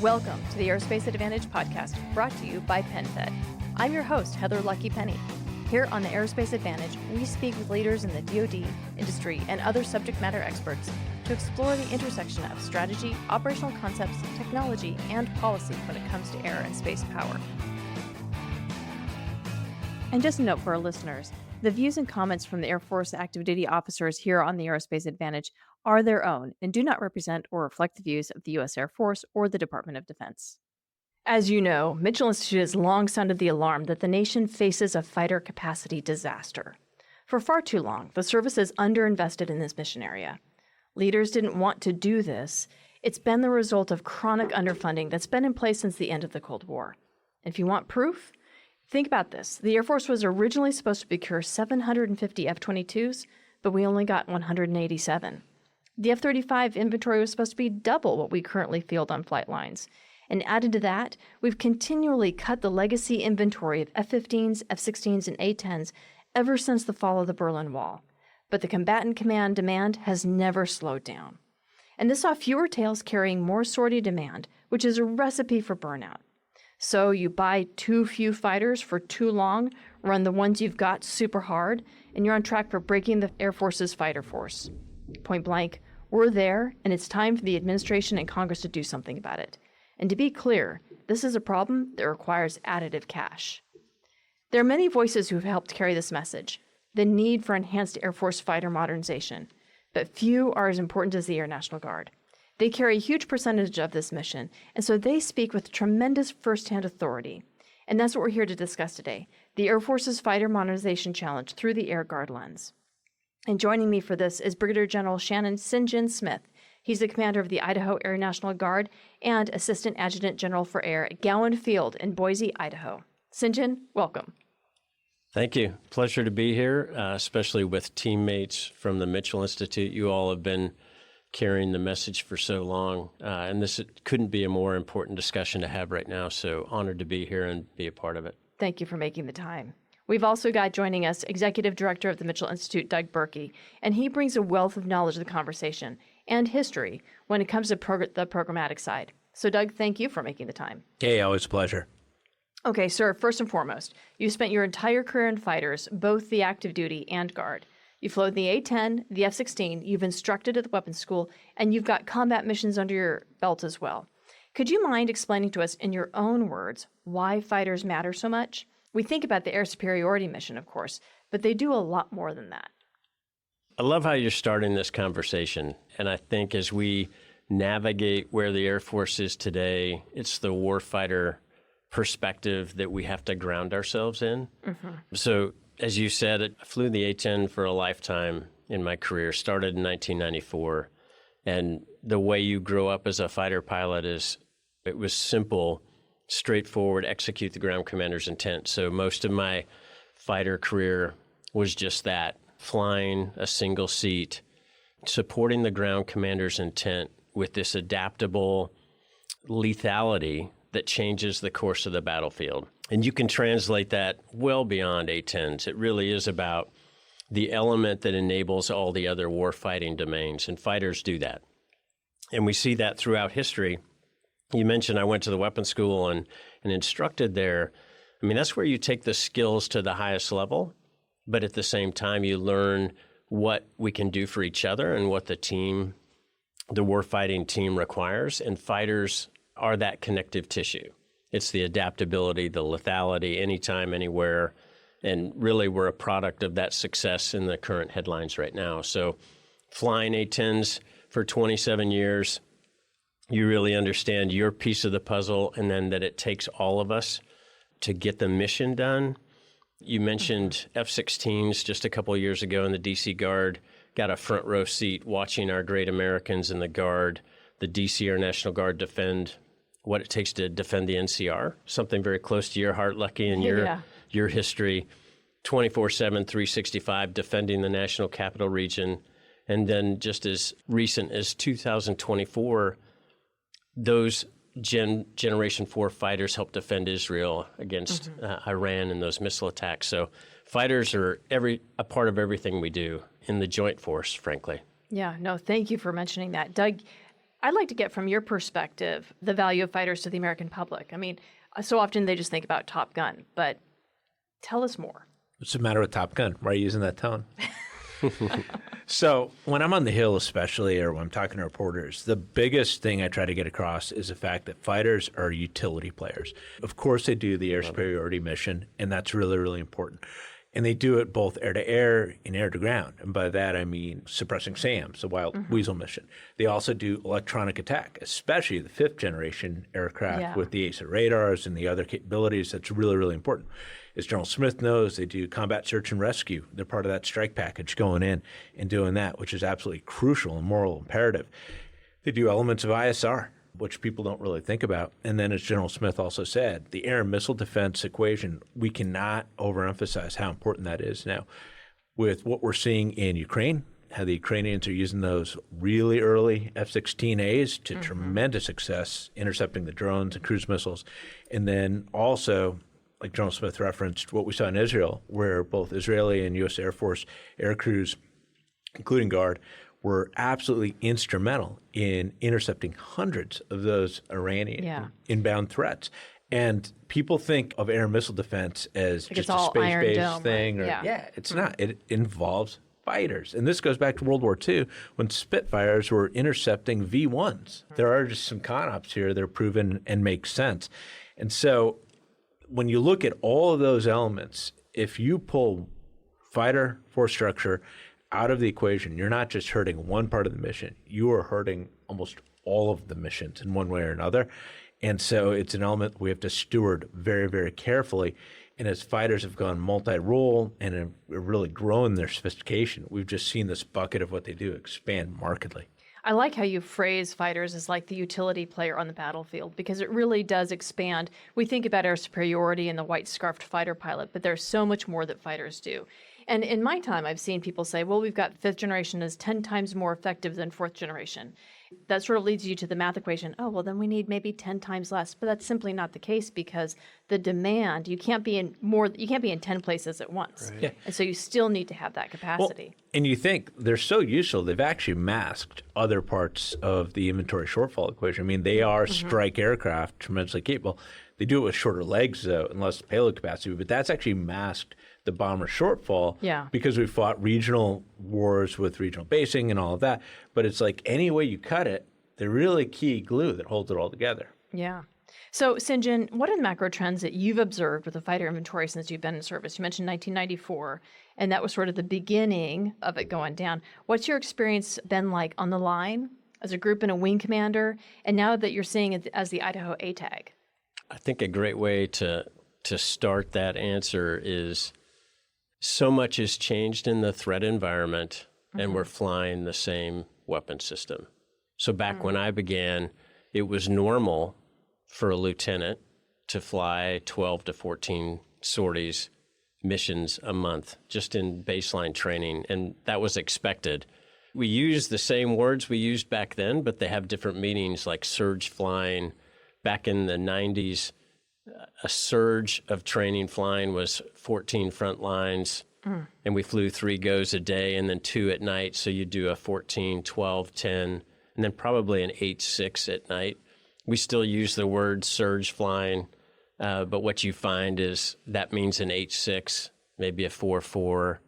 Welcome to the Aerospace Advantage podcast, brought to you by PenFed. I'm your host, Heather Lucky Penney. Here on the Aerospace Advantage, we speak with leaders in the DoD, industry, and other subject matter experts to explore the intersection of strategy, operational concepts, technology, and policy when it comes to air and space power. And just a note for our listeners, the views and comments from the Air Force active duty officers here on the Aerospace Advantage are their own and do not represent or reflect the views of the U.S. Air Force or the Department of Defense. As you know, Mitchell Institute has long sounded the alarm that the nation faces a fighter capacity disaster. For far too long, the service has underinvested in this mission area. Leaders didn't want to do this. It's been the result of chronic underfunding that's been in place since the end of the Cold War. And if you want proof, think about this. The Air Force was originally supposed to procure 750 F-22s, but we only got 187. The F-35 inventory was supposed to be double what we currently field on flightlines. And added to that, we've continually cut the legacy inventory of F-15s, F-16s, and A-10s ever since the fall of the Berlin Wall. But the combatant command demand has never slowed down. And this saw fewer tails carrying more sortie demand, which is a recipe for burnout. So you buy too few fighters for too long, run the ones you've got super hard, and you're on track for breaking the Air Force's fighter force. Point blank, we're there, and it's time for the administration and Congress to do something about it. And to be clear, this is a problem that requires additive cash. There are many voices who have helped carry this message, the need for enhanced Air Force fighter modernization, but few are as important as the Air National Guard. They carry a huge percentage of this mission, and so they speak with tremendous firsthand authority. And that's what we're here to discuss today, the Air Force's fighter modernization challenge through the Air Guard lens. And joining me for this is Brigadier General Shannon Sinjin Smith. He's the commander of the Idaho Air National Guard and Assistant Adjutant General for Air at Gowan Field in Boise, Idaho. Sinjin, welcome. Thank you. Pleasure to be here, especially with teammates from the Mitchell Institute. You all have been carrying the message for so long, and this couldn't be a more important discussion to have right now, so honored to be here and be a part of it. Thank you for making the time. We've also got joining us Executive Director of the Mitchell Institute, Doug Berkey, and he brings a wealth of knowledge to the conversation and history when it comes to the programmatic side. So Doug, thank you for making the time. Hey, always a pleasure. Okay, sir, first and foremost, you spent your entire career in fighters, both the active duty and Guard. You flown the A-10, the F-16, you've instructed at the weapons school, and you've got combat missions under your belt as well. Could you mind explaining to us in your own words why fighters matter so much? We think about the air superiority mission, of course, but they do a lot more than that. I love how you're starting this conversation, and I think as we navigate where the Air Force is today, it's the warfighter perspective that we have to ground ourselves in. Mm-hmm. So, as you said, I flew the A-10 for a lifetime in my career, started in 1994, and the way you grow up as a fighter pilot it was simple, straightforward, execute the ground commander's intent. So most of my fighter career was just that, flying a single seat, supporting the ground commander's intent with this adaptable lethality that changes the course of the battlefield. And you can translate that well beyond A-10s. It really is about the element that enables all the other warfighting domains, and fighters do that. And we see that throughout history. You mentioned I went to the weapons school and instructed there. I mean, that's where you take the skills to the highest level, but at the same time, you learn what we can do for each other and what the warfighting team requires. And fighters are that connective tissue. It's the adaptability, the lethality, anytime, anywhere. And really, we're a product of that success in the current headlines right now. So flying A-10s for 27 years, you really understand your piece of the puzzle, and then that it takes all of us to get the mission done. You mentioned F-16s just a couple of years ago in the D.C. Guard, got a front row seat watching our great Americans in the Guard, the D.C. Air National Guard defend what it takes to defend the NCR, something very close to your heart, Lucky, and your history, 24/7, 365, defending the National Capital Region. And then just as recent as 2024, those Generation 4 fighters helped defend Israel against Iran in those missile attacks. So fighters are a part of everything we do in the joint force, frankly. Yeah, no, thank you for mentioning that. Doug, I'd like to get from your perspective the value of fighters to the American public. I mean, so often they just think about Top Gun, but tell us more. What's the matter with Top Gun? Why are you using that tone? So when I'm on the Hill especially, or when I'm talking to reporters, the biggest thing I try to get across is the fact that fighters are utility players. Of course, they do the air superiority mission, and that's really, really important. And they do it both air-to-air and air-to-ground. And by that, I mean suppressing SAMs, the Wild Weasel mission. They also do electronic attack, especially the fifth-generation aircraft with the ASA radars and the other capabilities. That's really, really important. As General Smith knows, they do combat search and rescue. They're part of that strike package going in and doing that, which is absolutely crucial and moral imperative. They do elements of ISR, which people don't really think about. And then, as General Smith also said, the air and missile defense equation, we cannot overemphasize how important that is. Now, with what we're seeing in Ukraine, how the Ukrainians are using those really early F-16As to tremendous success, intercepting the drones and cruise missiles. And then also, like General Smith referenced, what we saw in Israel, where both Israeli and U.S. Air Force air crews, including Guard, were absolutely instrumental in intercepting hundreds of those Iranian inbound threats. And people think of air and missile defense as just a space-based thing. Right? It's not. It involves fighters. And this goes back to World War II when Spitfires were intercepting V-1s. There are just some con-ops here that are proven and make sense. And so when you look at all of those elements, if you pull fighter force structure out of the equation, you're not just hurting one part of the mission, you are hurting almost all of the missions in one way or another. And so it's an element we have to steward very, very carefully. And as fighters have gone multi-role and have really grown their sophistication, we've just seen this bucket of what they do expand markedly. I like how you phrase fighters as like the utility player on the battlefield, because it really does expand. We think about air superiority and the white scarfed fighter pilot, but there's so much more that fighters do. And in my time, I've seen people say, well, we've got fifth generation is 10 times more effective than fourth generation. That sort of leads you to the math equation. Oh, well, then we need maybe 10 times less. But that's simply not the case, because the demand, you can't be in 10 places at once. Right. Yeah. And so you still need to have that capacity. Well, and you think they're so useful, they've actually masked other parts of the inventory shortfall equation. I mean, they are strike aircraft, tremendously capable. They do it with shorter legs, though, and less payload capacity. But that's actually masked the bomber shortfall because we fought regional wars with regional basing and all of that. But it's like any way you cut it, the really key glue that holds it all together. Yeah. So, Sinjin, what are the macro trends that you've observed with the fighter inventory since you've been in service? You mentioned 1994, and that was sort of the beginning of it going down. What's your experience been like on the line as a group and a wing commander, and now that you're seeing it as the Idaho ATAG? I think a great way to start that answer is so much has changed in the threat environment, and we're flying the same weapon system. So back when I began, it was normal for a lieutenant to fly 12 to 14 sorties, missions a month, just in baseline training, and that was expected. We use the same words we used back then, but they have different meanings, like surge flying. Back in the 90s, a surge of training flying was 14 front lines, and we flew 3 goes a day and then 2 at night. So you do a 14, 12, 10, and then probably an 8-6 at night. We still use the word surge flying, but what you find is that means an 8-6, maybe a 4-4,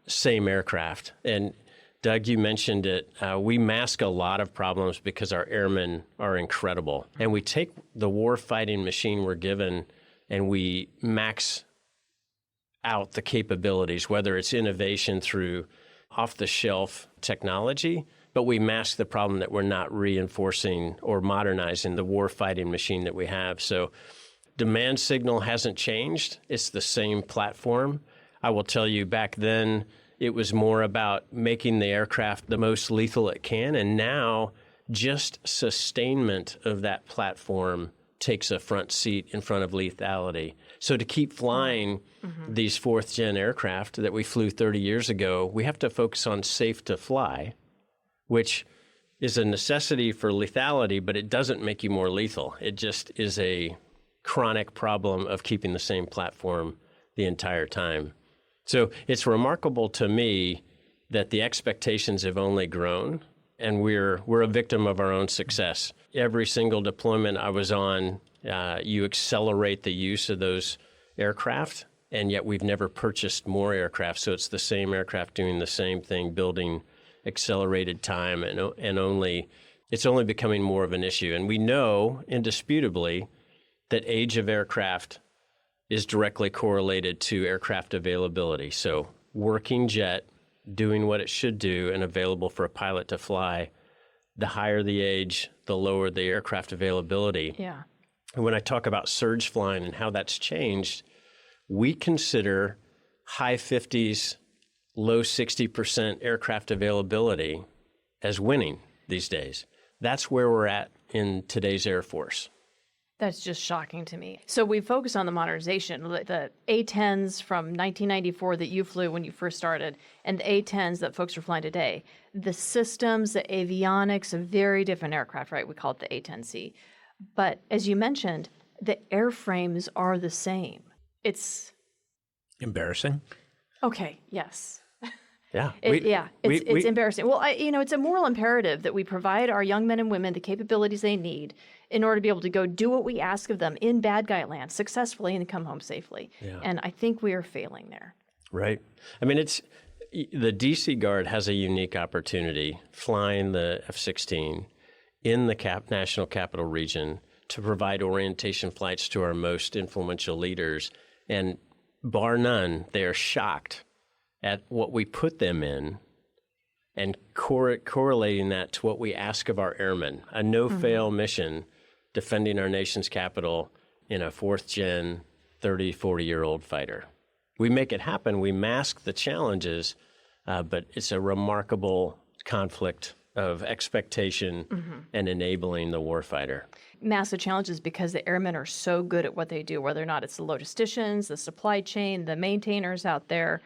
same aircraft. And Doug, you mentioned it. We mask a lot of problems because our airmen are incredible. And we take the war-fighting machine we're given and we max out the capabilities, whether it's innovation through off-the-shelf technology, but we mask the problem that we're not reinforcing or modernizing the war-fighting machine that we have. So demand signal hasn't changed. It's the same platform. I will tell you, back then, it was more about making the aircraft the most lethal it can, and now just sustainment of that platform takes a front seat in front of lethality. So to keep flying these fourth-gen aircraft that we flew 30 years ago, we have to focus on safe to fly, which is a necessity for lethality, but it doesn't make you more lethal. It just is a chronic problem of keeping the same platform the entire time. So it's remarkable to me that the expectations have only grown and we're a victim of our own success. Every single deployment I was on, you accelerate the use of those aircraft, and yet we've never purchased more aircraft. So it's the same aircraft doing the same thing, building accelerated time, and it's only becoming more of an issue. And we know indisputably that age of aircraft is directly correlated to aircraft availability. So working jet, doing what it should do and available for a pilot to fly, the higher the age, the lower the aircraft availability. Yeah. And when I talk about surge flying and how that's changed, we consider high 50s, low 60% aircraft availability as winning these days. That's where we're at in today's Air Force. That's just shocking to me. So we focus on the modernization, the A-10s from 1994 that you flew when you first started, and the A-10s that folks are flying today. The systems, the avionics, a very different aircraft, right? We call it the A-10C. But as you mentioned, the airframes are the same. It's embarrassing. Okay, yes. Yeah. It's embarrassing. Well, it's a moral imperative that we provide our young men and women the capabilities they need in order to be able to go do what we ask of them in bad guy land successfully and come home safely. Yeah. And I think we are failing there. Right. I mean, the DC Guard has a unique opportunity flying the F-16 in the National Capital Region to provide orientation flights to our most influential leaders. And bar none, they are shocked at what we put them in and correlating that to what we ask of our airmen. A no-fail mission defending our nation's capital in a fourth-gen, 30, 40-year-old fighter. We make it happen. We mask the challenges, but it's a remarkable conflict of expectation and enabling the warfighter. Massive challenges because the airmen are so good at what they do, whether or not it's the logisticians, the supply chain, the maintainers out there,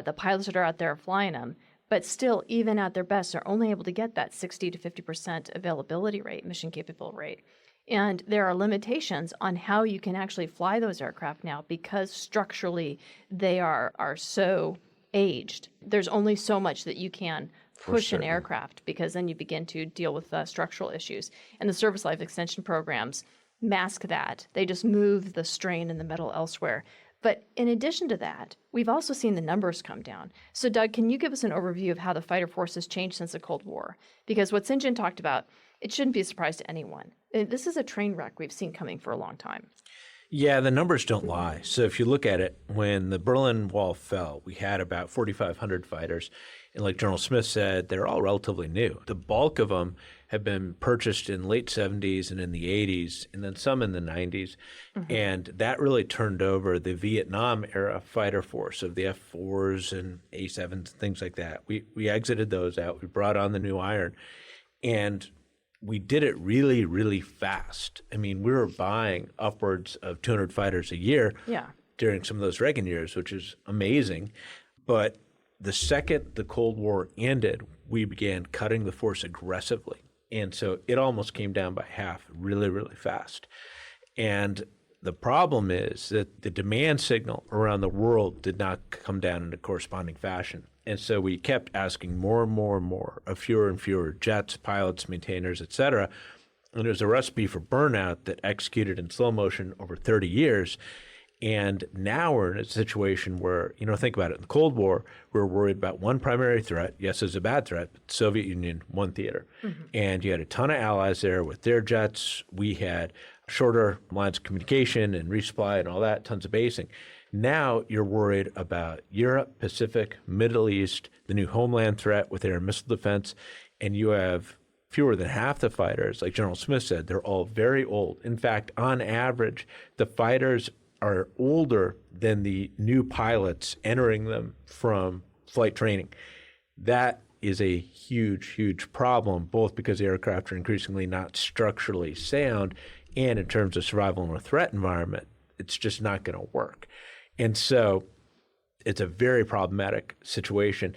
the pilots that are out there flying them. But still, even at their best, they're only able to get that 60 to 50% availability rate, mission capable rate. And there are limitations on how you can actually fly those aircraft now because structurally they are so aged. There's only so much that you can push an aircraft because then you begin to deal with structural issues. And the service life extension programs mask that. They just move the strain in the metal elsewhere. But in addition to that, we've also seen the numbers come down. So Doug, can you give us an overview of how the fighter force has changed since the Cold War? Because what Sinjin talked about, it shouldn't be a surprise to anyone. This is a train wreck we've seen coming for a long time. Yeah, the numbers don't lie. So if you look at it, when the Berlin Wall fell, we had about 4,500 fighters. And like General Smith said, they're all relatively new. The bulk of them have been purchased in late 70s and in the 80s, and then some in the 90s. And that really turned over the Vietnam era fighter force of the F-4s and A-7s and things like that. We exited those out. We brought on the new iron. And we did it really, really fast. I mean, we were buying upwards of 200 fighters a year during some of those Reagan years, which is amazing. But the second the Cold War ended, we began cutting the force aggressively. And so it almost came down by half really, really fast. And the problem is that the demand signal around the world did not come down in a corresponding fashion. And so we kept asking more and more and more of fewer and fewer jets, pilots, maintainers, et cetera. And it was a recipe for burnout that executed in slow motion over 30 years. And now we're in a situation where, think about it. In the Cold War, we were worried about one primary threat. Yes, it's a bad threat, but the Soviet Union, one theater. And you had a ton of allies there with their jets. We had shorter lines of communication and resupply and all that, tons of basing. Now you're worried about Europe, Pacific, Middle East, the new Homeland threat with air and missile defense, and you have fewer than half the fighters. Like General Smith said, they're all very old. In fact, on average, the fighters are older than the new pilots entering them from flight training. That is a huge, huge problem, both because the aircraft are increasingly not structurally sound, and in terms of survival in a threat environment, it's just not going to work. And so it's a very problematic situation.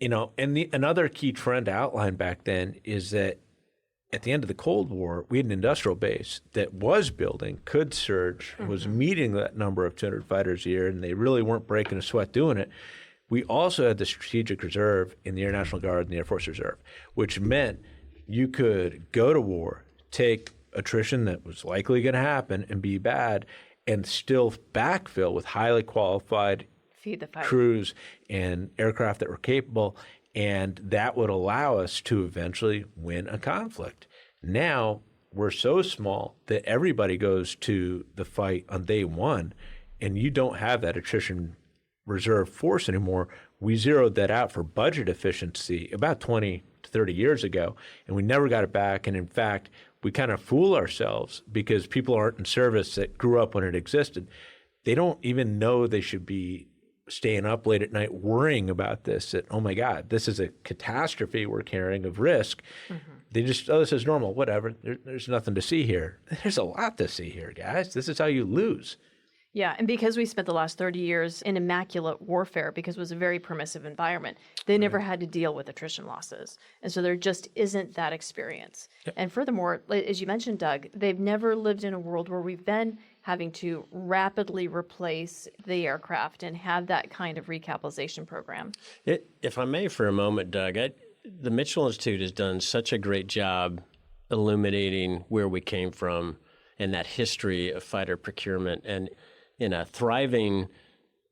And another key trend outlined back then is that at the end of the Cold War, we had an industrial base that was building, could surge, was meeting that number of 200 fighters a year, and they really weren't breaking a sweat doing it. We also had the Strategic Reserve in the Air National Guard and the Air Force Reserve, which meant you could go to war, take attrition that was likely going to happen and be bad, and still backfill with highly qualified Feed the fight. crews and aircraft that were capable, and that would allow us to eventually win a conflict. Now, we're so small that everybody goes to the fight on day one, and you don't have that attrition reserve force anymore. We zeroed that out for budget efficiency about 20 to 30 years ago, and we never got it back. And in fact, we kind of fool ourselves because people aren't in service that grew up when it existed. They don't even know they should be staying up late at night worrying about this, that, oh my God, this is a catastrophe we're carrying of risk. They just, oh, this is normal, whatever. There's nothing to see here. There's a lot to see here, guys. This is how you lose. Yeah, and because we spent the last 30 years in immaculate warfare, because it was a very permissive environment, they never had to deal with attrition losses. And so there just isn't that experience. Yep. And furthermore, as you mentioned, Doug, they've never lived in a world where we've been having to rapidly replace the aircraft and have that kind of recapitalization program. If I may for a moment, Doug, the Mitchell Institute has done such a great job illuminating where we came from and that history of fighter procurement. And in a thriving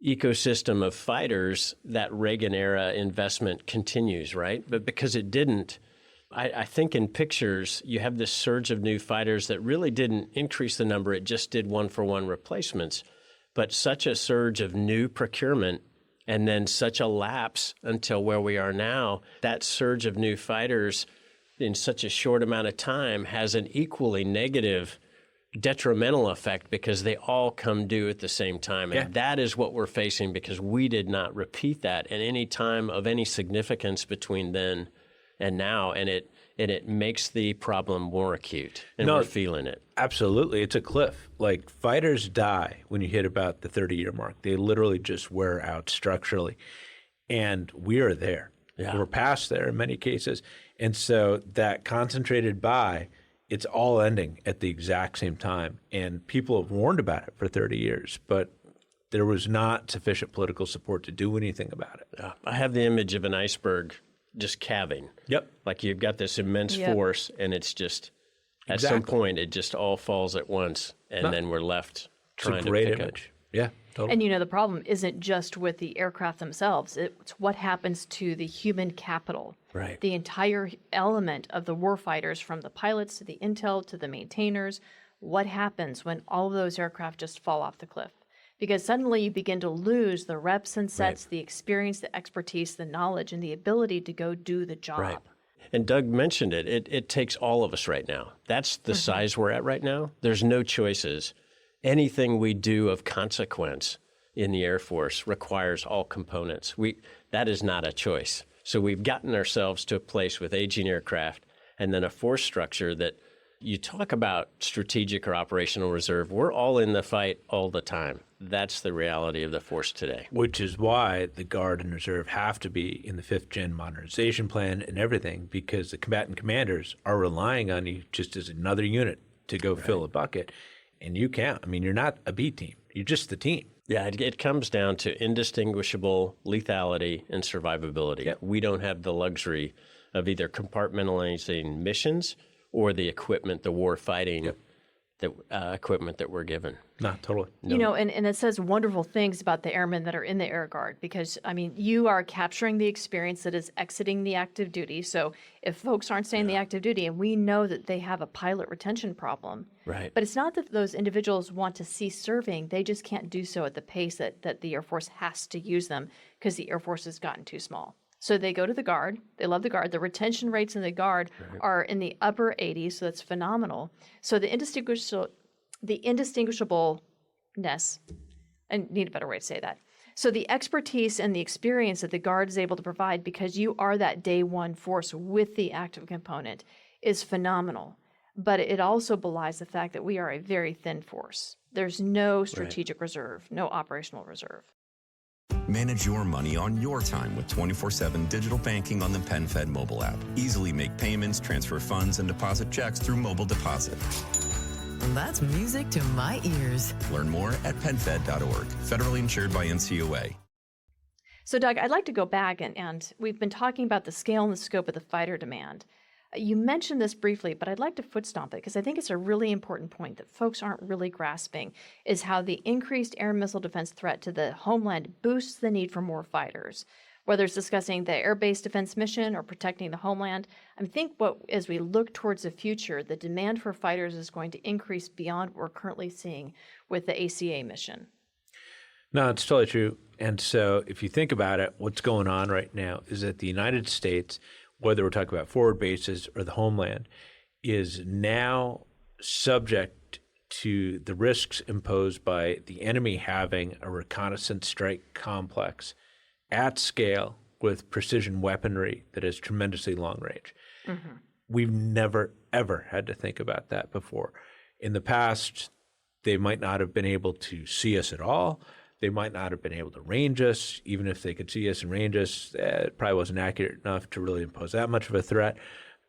ecosystem of fighters, that Reagan-era investment continues, right? But because it didn't, I think in pictures, you have this surge of new fighters that really didn't increase the number. It just did one-for-one replacements. But such a surge of new procurement and then such a lapse until where we are now, that surge of new fighters in such a short amount of time has an equally negative detrimental effect because they all come due at the same time. And that is what we're facing because we did not repeat that at any time of any significance between then and now. And it makes the problem more acute, and we're feeling it. Absolutely. It's a cliff. Like, fighters die when you hit about the 30-year mark. They literally just wear out structurally. And we are there. Yeah. We're past there in many cases. And so that concentrated buy, it's all ending at the exact same time. And people have warned about it for 30 years, but there was not sufficient political support to do anything about it. I have the image of an iceberg just calving. Yep. Like you've got this immense force, and it's just, at some point, it just all falls at once, and then we're left trying to pick up. Yeah, totally. And the problem isn't just with the aircraft themselves. It's what happens to the human capital. Right. The entire element of the warfighters, from the pilots to the intel to the maintainers. What happens when all of those aircraft just fall off the cliff? Because suddenly you begin to lose the reps and sets, the experience, the expertise, the knowledge, and the ability to go do the job. Right. And Doug mentioned it. It takes all of us right now. That's the size we're at right now. There's no choices. Anything we do of consequence in the Air Force requires all components. That is not a choice. So we've gotten ourselves to a place with aging aircraft and then a force structure that you talk about strategic or operational reserve. We're all in the fight all the time. That's the reality of the force today. Which is why the Guard and Reserve have to be in the 5th-gen modernization plan and everything, because the combatant commanders are relying on you just as another unit to go fill a bucket. And you can't. I mean, you're not a B team. You're just the team. Yeah, it comes down to indistinguishable lethality and survivability. Yep. We don't have the luxury of either compartmentalizing missions or the equipment, the war fighting equipment that we're given. No, totally. No. And it says wonderful things about the airmen that are in the Air Guard, because, I mean, you are capturing the experience that is exiting the active duty. So if folks aren't staying in the active duty, and we know that they have a pilot retention problem, right? But it's not that those individuals want to cease serving. They just can't do so at the pace that the Air Force has to use them because the Air Force has gotten too small. So they go to the Guard. They love the Guard. The retention rates in the Guard are in the upper 80s, so that's phenomenal. So the indistinguishableness, I need a better way to say that. So the expertise and the experience that the Guard is able to provide, because you are that day one force with the active component, is phenomenal. But it also belies the fact that we are a very thin force. There's no strategic reserve, no operational reserve. Manage your money on your time with 24/7 digital banking on the PenFed mobile app. Easily make payments, transfer funds, and deposit checks through mobile deposit. That's music to my ears. Learn more at penfed.org. Federally insured by NCUA. So, Doug, I'd like to go back and we've been talking about the scale and the scope of the fighter demand. You mentioned this briefly, but I'd like to foot stomp it because I think it's a really important point that folks aren't really grasping is how the increased air and missile defense threat to the homeland boosts the need for more fighters. Whether it's discussing the air-based defense mission or protecting the homeland, I think as we look towards the future, the demand for fighters is going to increase beyond what we're currently seeing with the ACA mission. No, it's totally true. And so if you think about it, what's going on right now is that the United States, whether we're talking about forward bases or the homeland, is now subject to the risks imposed by the enemy having a reconnaissance strike complex at scale with precision weaponry that is tremendously long range. Mm-hmm. We've never, ever had to think about that before. In the past, they might not have been able to see us at all. They might not have been able to range us. Even if they could see us and range us, it probably wasn't accurate enough to really impose that much of a threat.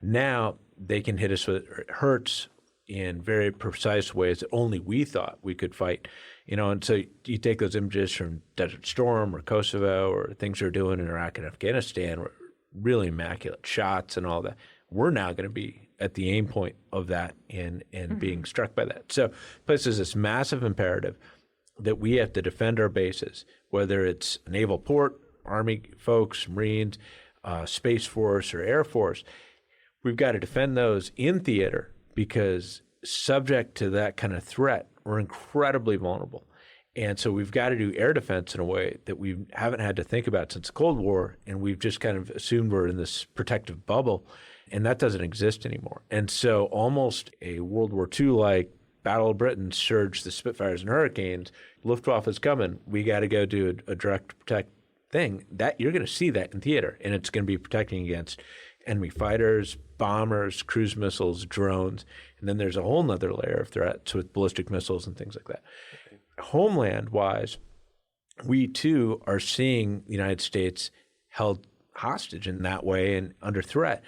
Now they can hit us with hurts in very precise ways that only we thought we could fight. And so you take those images from Desert Storm or Kosovo or things they're doing in Iraq and Afghanistan, really immaculate shots and all that. We're now going to be at the aim point of that and being struck by that. So it places this massive imperative that we have to defend our bases, whether it's a naval port, Army folks, Marines, Space Force, or Air Force. We've got to defend those in theater because subject to that kind of threat, we're incredibly vulnerable. And so we've got to do air defense in a way that we haven't had to think about since the Cold War, and we've just kind of assumed we're in this protective bubble, and that doesn't exist anymore. And so almost a World War II-like Battle of Britain surged the Spitfires and Hurricanes. Luftwaffe is coming. We got to go do a direct protect thing. That you're going to see that in theater, and it's going to be protecting against enemy fighters, bombers, cruise missiles, drones, and then there's a whole nother layer of threats with ballistic missiles and things like that. Okay. Homeland-wise, we too are seeing the United States held hostage in that way and under threat,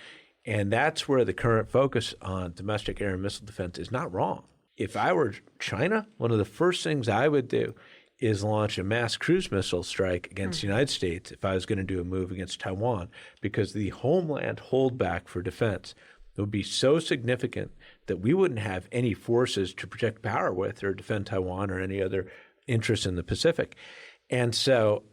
and that's where the current focus on domestic air and missile defense is not wrong. If I were China, one of the first things I would do is launch a mass cruise missile strike against the United States if I was going to do a move against Taiwan, because the homeland holdback for defense would be so significant that we wouldn't have any forces to project power with or defend Taiwan or any other interests in the Pacific. And so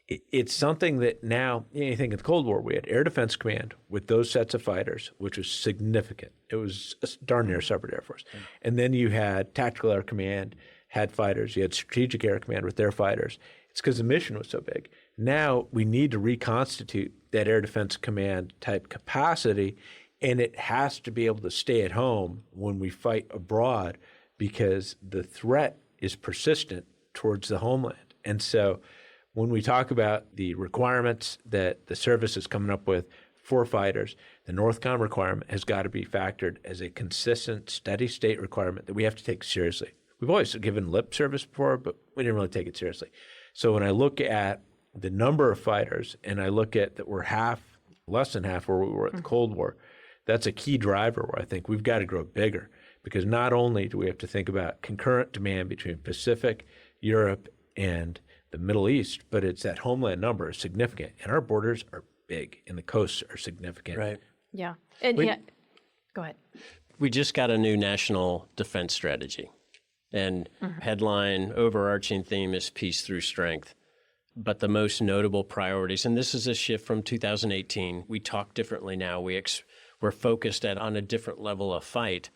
it's something that now, you think in the Cold War, we had Air Defense Command with those sets of fighters, which was significant. It was darn near a separate Air Force. And then you had Tactical Air Command, had fighters. You had Strategic Air Command with their fighters. It's because the mission was so big. Now we need to reconstitute that Air Defense Command type capacity, and it has to be able to stay at home when we fight abroad because the threat is persistent towards the homeland. And so when we talk about the requirements that the service is coming up with for fighters, the NORTHCOM requirement has got to be factored as a consistent, steady state requirement that we have to take seriously. We've always given lip service before, but we didn't really take it seriously. So when I look at the number of fighters and I look at that we're less than half where we were at the Cold War, that's a key driver where I think we've got to grow bigger, because not only do we have to think about concurrent demand between Pacific, Europe, and the Middle East, but it's that homeland number is significant, and our borders are big, and the coasts are significant. Right. Yeah. And go ahead. We just got a new national defense strategy, and headline overarching theme is peace through strength. But the most notable priorities, and this is a shift from 2018, we talk differently now. We're focused on a different level of fight,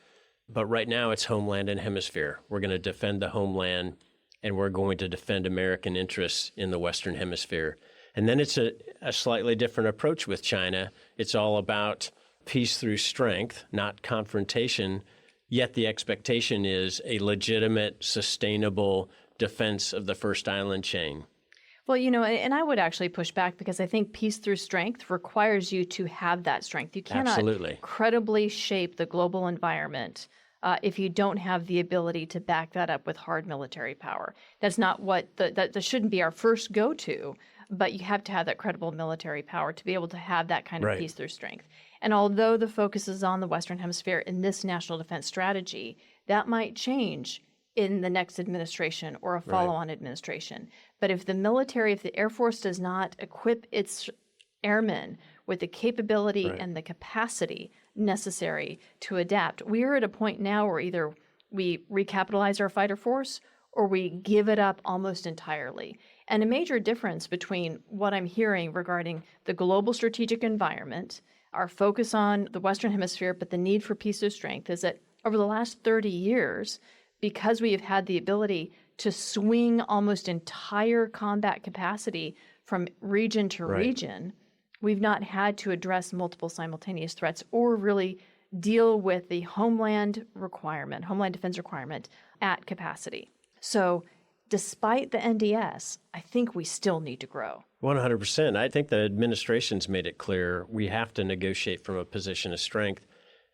but right now it's homeland and hemisphere. We're going to defend the homeland, and we're going to defend American interests in the Western Hemisphere. And then it's a slightly different approach with China. It's all about peace through strength, not confrontation, yet the expectation is a legitimate, sustainable defense of the first island chain. Well, and I would actually push back, because I think peace through strength requires you to have that strength. You cannot credibly shape the global environment if you don't have the ability to back that up with hard military power. That's not what that shouldn't be our first go-to, but you have to have that credible military power to be able to have that kind of peace through strength. And although the focus is on the Western Hemisphere in this national defense strategy, that might change in the next administration or a follow-on administration. But if the military, if the Air Force does not equip its airmen with the capability and the capacity necessary to adapt, we are at a point now where either we recapitalize our fighter force or we give it up almost entirely. And a major difference between what I'm hearing regarding the global strategic environment, our focus on the Western Hemisphere, but the need for peace of strength, is that over the last 30 years, because we have had the ability to swing almost entire combat capacity from region to region, we've not had to address multiple simultaneous threats or really deal with the Homeland defense requirement at capacity. So despite the NDS, I think we still need to grow. 100%. I think the administration's made it clear we have to negotiate from a position of strength.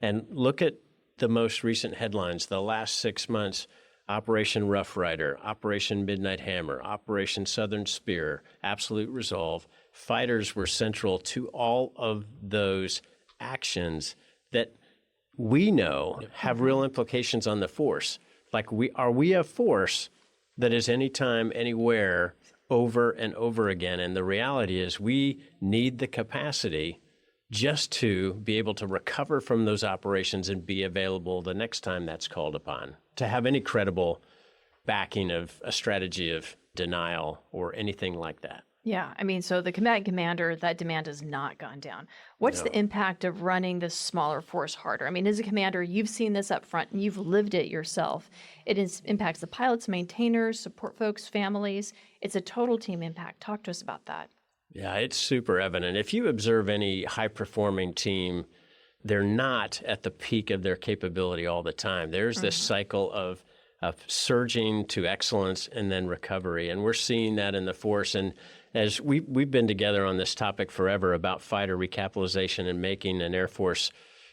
And look at the most recent headlines, the last 6 months: Operation Rough Rider, Operation Midnight Hammer, Operation Southern Spear, Absolute Resolve. Fighters were central to all of those actions that we know have real implications on the force. Like, are we a force that is anytime, anywhere, over and over again? And the reality is we need the capacity just to be able to recover from those operations and be available the next time that's called upon, to have any credible backing of a strategy of denial or anything like that. Yeah, I mean, so the combatant commander, that demand has not gone down. What's the impact of running this smaller force harder? I mean, as a commander, you've seen this up front and you've lived it yourself. It impacts the pilots, maintainers, support folks, families. It's a total team impact. Talk to us about that. Yeah, it's super evident. If you observe any high-performing team, they're not at the peak of their capability all the time. There's this cycle of surging to excellence and then recovery, and we're seeing that in the force. And as we've been together on this topic forever about fighter recapitalization and making an Air Force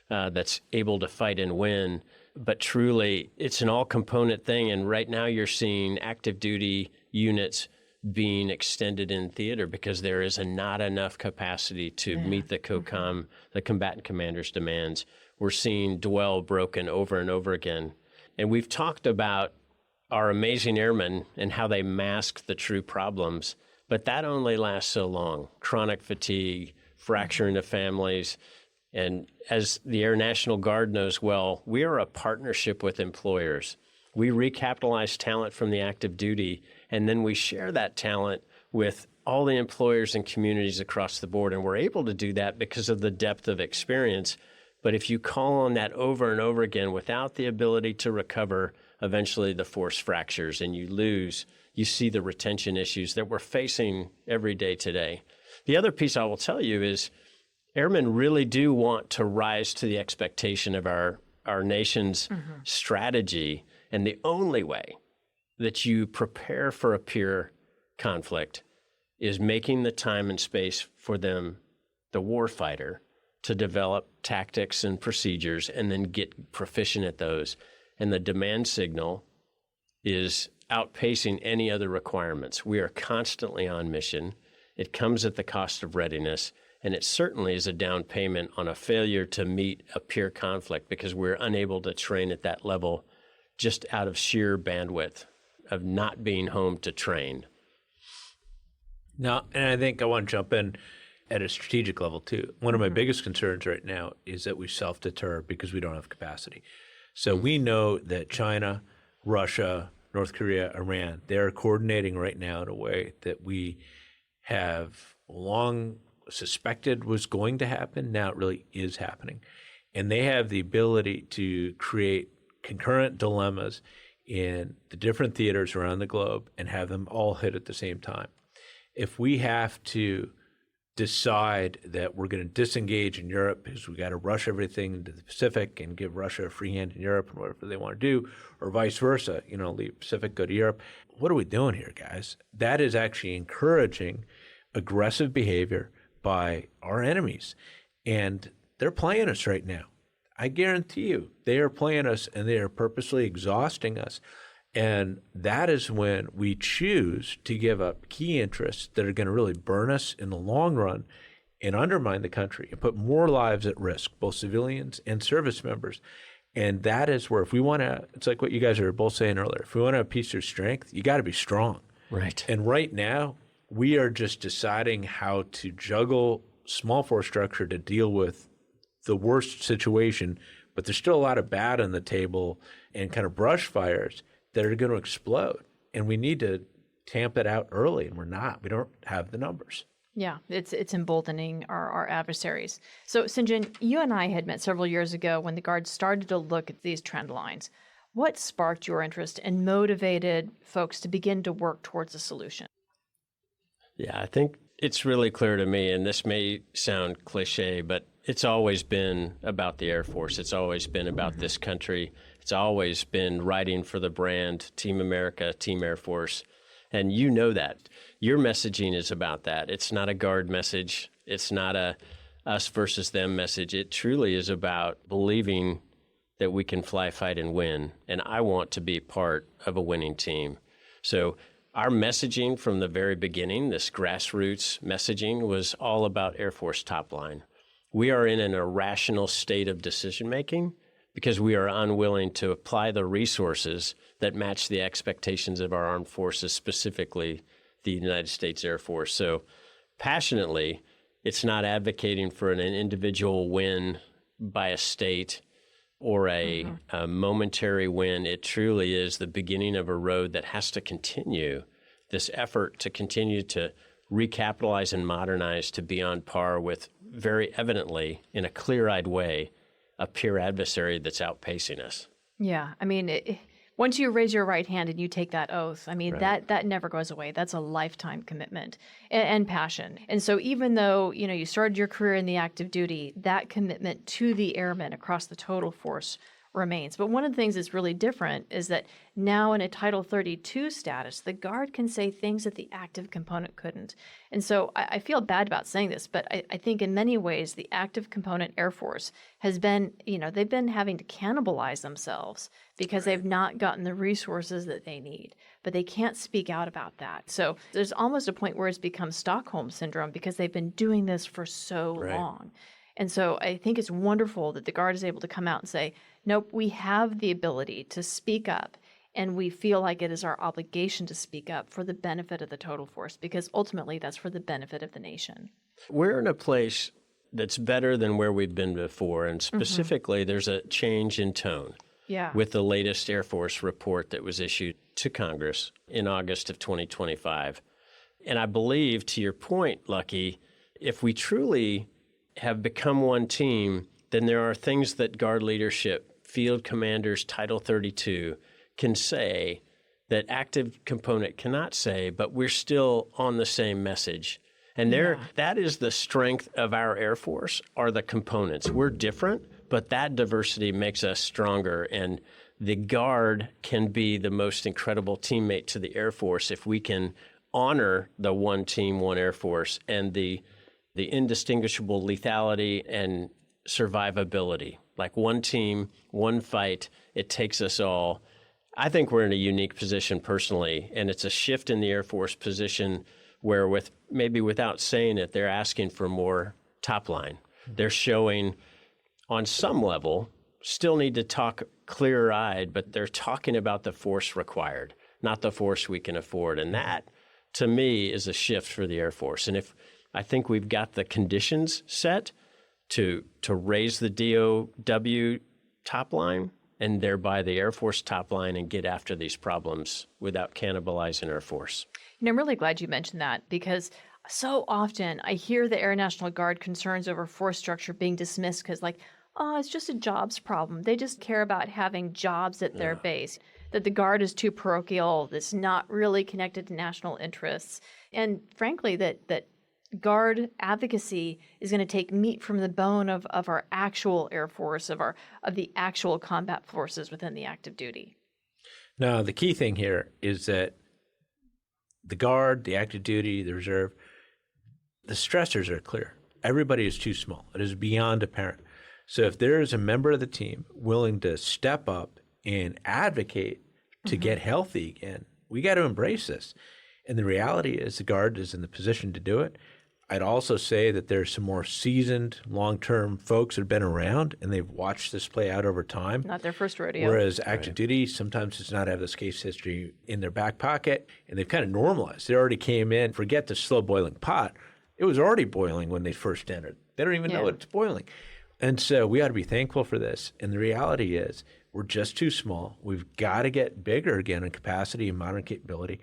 that's able to fight and win, but truly it's an all-component thing. And right now you're seeing active duty units being extended in theater because there is not enough capacity to meet the COCOM, the combatant commander's demands. We're seeing dwell broken over and over again. And we've talked about our amazing airmen and how they mask the true problems, but that only lasts so long. Chronic fatigue, fracturing of families. And as the Air National Guard knows well, we are a partnership with employers. We recapitalize talent from the active duty, and then we share that talent with all the employers and communities across the board. And we're able to do that because of the depth of experience. But if you call on that over and over again without the ability to recover, eventually the force fractures and you lose. You see the retention issues that we're facing every day today. The other piece I will tell you is airmen really do want to rise to the expectation of our nation's strategy. And the only way that you prepare for a peer conflict is making the time and space for them, the warfighter, to develop tactics and procedures and then get proficient at those. And the demand signal is outpacing any other requirements. We are constantly on mission. It comes at the cost of readiness, and it certainly is a down payment on a failure to meet a peer conflict because we're unable to train at that level just out of sheer bandwidth of not being home to train. Now, and I think I want to jump in at a strategic level too. One of my biggest concerns right now is that we self-deter because we don't have capacity. So we know that China, Russia, North Korea, Iran, they're coordinating right now in a way that we have long suspected was going to happen. Now it really is happening. And they have the ability to create concurrent dilemmas in the different theaters around the globe and have them all hit at the same time. If we have to decide that we're going to disengage in Europe because we got to rush everything into the Pacific and give Russia a free hand in Europe and whatever they want to do, or vice versa, leave Pacific, go to Europe. What are we doing here, guys? That is actually encouraging aggressive behavior by our enemies. And they're playing us right now. I guarantee you, they are playing us and they are purposely exhausting us. And that is when we choose to give up key interests that are going to really burn us in the long run and undermine the country and put more lives at risk, both civilians and service members. And that is where if we want to, it's like what you guys were both saying earlier, if we want to appease their strength, you got to be strong. Right. And right now, we are just deciding how to juggle small force structure to deal with the worst situation, but there's still a lot of bad on the table and kind of brush fires that are going to explode. And we need to tamp it out early, and we're not. We don't have the numbers. Yeah, it's emboldening our adversaries. So, Sinjin, you and I had met several years ago when the Guard started to look at these trend lines. What sparked your interest and motivated folks to begin to work towards a solution? Yeah, I think it's really clear to me, and this may sound cliche, but it's always been about the Air Force. It's always been about this country. It's always been writing for the brand, Team America, Team Air Force. And you know that. Your messaging is about that. It's not a Guard message. It's not a us versus them message. It truly is about believing that we can fly, fight, and win. And I want to be part of a winning team. So our messaging from the very beginning, this grassroots messaging, was all about Air Force top line. We are in an irrational state of decision-making because we are unwilling to apply the resources that match the expectations of our armed forces, specifically the United States Air Force. So passionately, it's not advocating for an individual win by a state or a momentary win. It truly is the beginning of a road that has to continue, this effort to continue to recapitalize and modernize to be on par with, very evidently, in a clear-eyed way, a peer adversary that's outpacing us. Yeah, I mean, once you raise your right hand and you take that oath, I mean, Right. that never goes away. That's a lifetime commitment and passion. And so even though, you started your career in the active duty, that commitment to the airmen across the total force remains. But one of the things that's really different is that now in a Title 32 status, the Guard can say things that the active component couldn't. And so I feel bad about saying this, but I think in many ways the active component Air Force has been, they've been having to cannibalize themselves because they've not gotten the resources that they need, but they can't speak out about that. So there's almost a point where it's become Stockholm Syndrome because they've been doing this for so long. And so I think it's wonderful that the Guard is able to come out and say, nope, we have the ability to speak up, and we feel like it is our obligation to speak up for the benefit of the total force, because ultimately that's for the benefit of the nation. We're in a place that's better than where we've been before, and specifically there's a change in tone with the latest Air Force report that was issued to Congress in August of 2025. And I believe, to your point, Lucky, if we truly have become one team, then there are things that Guard leadership, field commanders, Title 32 can say that active component cannot say, but we're still on the same message. And that is the strength of our Air Force, are the components. We're different, but that diversity makes us stronger. And the Guard can be the most incredible teammate to the Air Force if we can honor the one team, one Air Force, and the indistinguishable lethality and survivability. Like one team, one fight, it takes us all. I think we're in a unique position personally, and it's a shift in the Air Force position where, maybe without saying it, they're asking for more top line. They're showing on some level, still need to talk clear-eyed, but they're talking about the force required, not the force we can afford. And that, to me, is a shift for the Air Force. And if I think we've got the conditions set to raise the DOW top line and thereby the Air Force top line and get after these problems without cannibalizing Air Force. I'm really glad you mentioned that, because so often I hear the Air National Guard concerns over force structure being dismissed because, it's just a jobs problem. They just care about having jobs at their base. That the Guard is too parochial, that's not really connected to national interests. And frankly, that Guard advocacy is going to take meat from the bone of our actual Air Force, of the actual combat forces within the active duty. Now, the key thing here is that the Guard, the active duty, the reserve, the stressors are clear. Everybody is too small. It is beyond apparent. So if there is a member of the team willing to step up and advocate to get healthy again, we got to embrace this. And the reality is the Guard is in the position to do it. I'd also say that there's some more seasoned long-term folks that have been around and they've watched this play out over time. Not their first rodeo. Whereas active duty sometimes does not have this case history in their back pocket, and they've kind of normalized. They already came in, forget the slow boiling pot. It was already boiling when they first entered. They don't even know it's boiling. And so we ought to be thankful for this. And the reality is we're just too small. We've got to get bigger again in capacity and modern capability.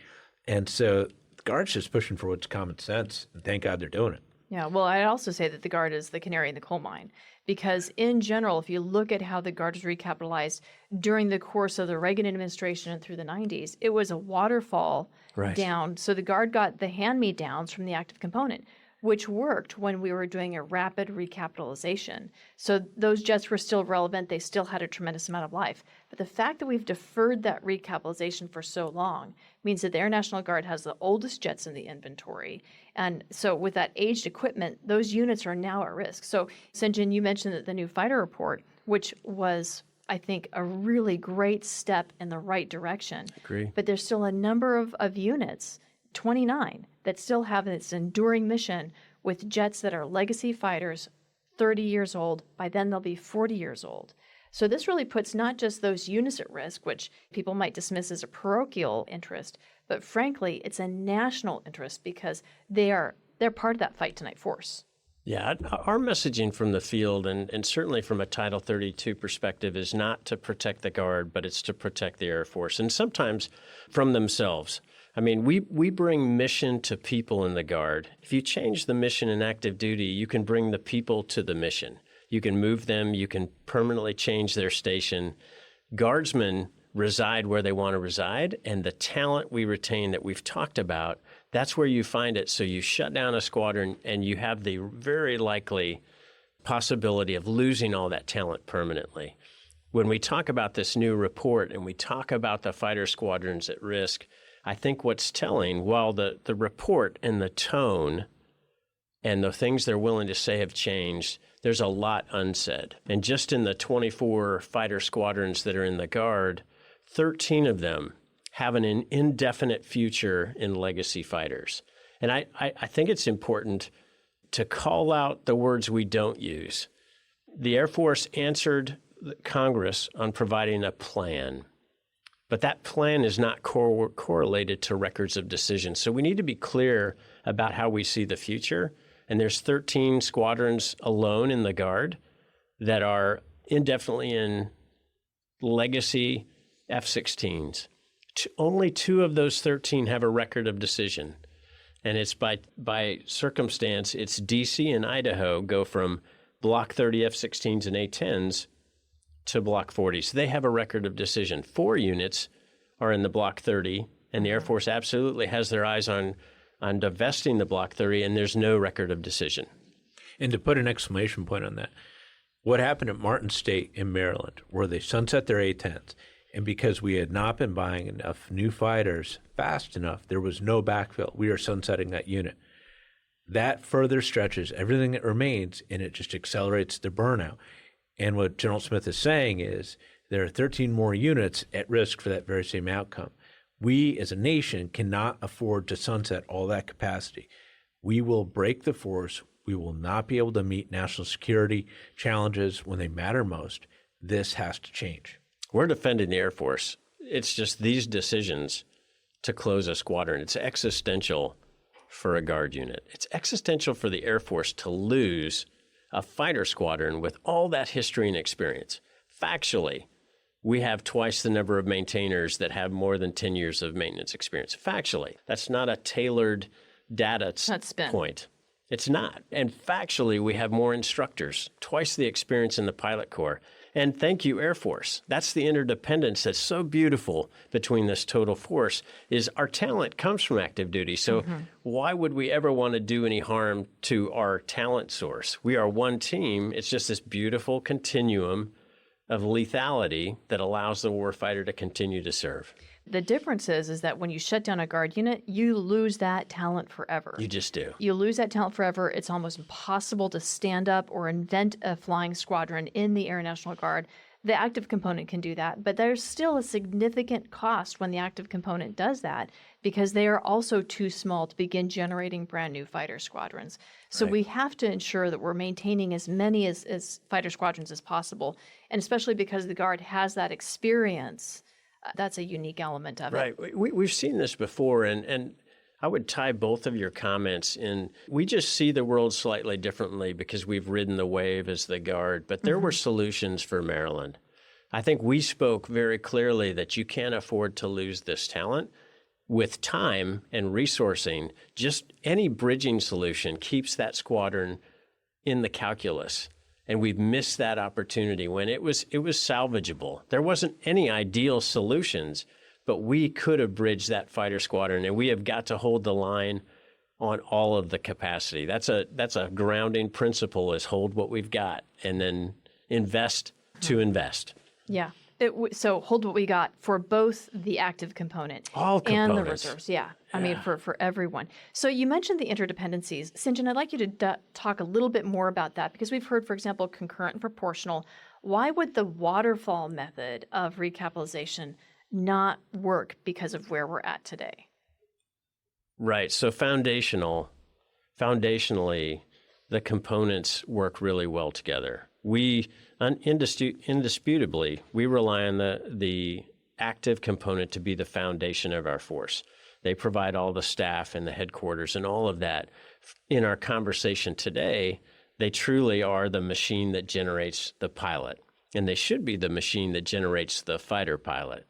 And so the Guard's just pushing for what's common sense. And thank God they're doing it. Yeah, well, I'd also say that the Guard is the canary in the coal mine because in general, if you look at how the Guard was recapitalized during the course of the Reagan administration and through the 90s, it was a waterfall down. So the Guard got the hand-me-downs from the active component, which worked when we were doing a rapid recapitalization. So those jets were still relevant. They still had a tremendous amount of life. But the fact that we've deferred that recapitalization for so long means that the Air National Guard has the oldest jets in the inventory. And so with that aged equipment, those units are now at risk. So Sinjin, you mentioned that the new fighter report, which was, I think, a really great step in the right direction. Agree. But there's still a number of units, 29, that still have this enduring mission with jets that are legacy fighters, 30 years old. By then, they'll be 40 years old. So this really puts not just those units at risk, which people might dismiss as a parochial interest, but frankly, it's a national interest because they're part of that fight tonight force. Yeah, our messaging from the field and certainly from a Title 32 perspective is not to protect the Guard, but it's to protect the Air Force, and sometimes from themselves. I mean, we bring mission to people in the Guard. If you change the mission in active duty, you can bring the people to the mission. You can move them. You can permanently change their station. Guardsmen reside where they want to reside, and the talent we retain that we've talked about, that's where you find it. So you shut down a squadron, and you have the very likely possibility of losing all that talent permanently. When we talk about this new report and we talk about the fighter squadrons at risk, I think what's telling, while the report and the tone and the things they're willing to say have changed, there's a lot unsaid. And just in the 24 fighter squadrons that are in the Guard, 13 of them have an indefinite future in legacy fighters. And I think it's important to call out the words we don't use. The Air Force answered Congress on providing a plan, but that plan is not correlated to records of decision. So we need to be clear about how we see the future. And there's 13 squadrons alone in the Guard that are indefinitely in legacy F-16s. Only 2 of those 13 have a record of decision. And it's by circumstance, it's DC and Idaho go from Block 30 F-16s and A-10s to Block 40. So they have a record of decision. 4 units are in the Block 30, and the Air Force absolutely has their eyes on divesting the Block 30, and there's no record of decision. And to put an exclamation point on that, what happened at Martin State in Maryland, where they sunset their A-10s, and because we had not been buying enough new fighters fast enough, there was no backfill. We are sunsetting that unit. That further stretches everything that remains, and it just accelerates the burnout. And what General Smith is saying is there are 13 more units at risk for that very same outcome. We as a nation cannot afford to sunset all that capacity. We will break the force. We will not be able to meet national security challenges when they matter most. This has to change. We're defending the Air Force. It's just these decisions to close a squadron. It's existential for a Guard unit. It's existential for the Air Force to lose a fighter squadron with all that history and experience. Factually, we have twice the number of maintainers that have more than 10 years of maintenance experience. Factually, that's not a tailored data point. It's not. And factually, we have more instructors, twice the experience in the pilot corps. And thank you, Air Force. That's the interdependence that's so beautiful between this total force is our talent comes from active duty. So why would we ever want to do any harm to our talent source? We are one team. It's just this beautiful continuum of lethality that allows the warfighter to continue to serve. The difference is that when you shut down a Guard unit, you lose that talent forever. You just do. You lose that talent forever. It's almost impossible to stand up or invent a flying squadron in the Air National Guard The active component can do that, but there's still a significant cost when the active component does that because they are also too small to begin generating brand new fighter squadrons. So we have to ensure that we're maintaining as many as fighter squadrons as possible, and especially because the Guard has that experience, that's a unique element of it. Right. We've seen this before, and I would tie both of your comments in. We just see the world slightly differently because we've ridden the wave as the Guard, but there were solutions for Maryland. I think we spoke very clearly that you can't afford to lose this talent. With time and resourcing, just any bridging solution keeps that squadron in the calculus. And we've missed that opportunity when it was salvageable. There wasn't any ideal solutions, but we could have bridged that fighter squadron, and we have got to hold the line on all of the capacity. That's a grounding principle: is hold what we've got and then invest to invest. Yeah. So hold what we got for both the active component All and the components. reserves. Yeah. I mean, for everyone. So you mentioned the interdependencies. Sinjin, I'd like you to talk a little bit more about that because we've heard, for example, concurrent and proportional. Why would the waterfall method of recapitalization not work because of where we're at today? Right. So foundationally, the components work really well together. Indisputably, we rely on the active component to be the foundation of our force. They provide all the staff and the headquarters and all of that. In our conversation today, they truly are the machine that generates the pilot, and they should be the machine that generates the fighter pilot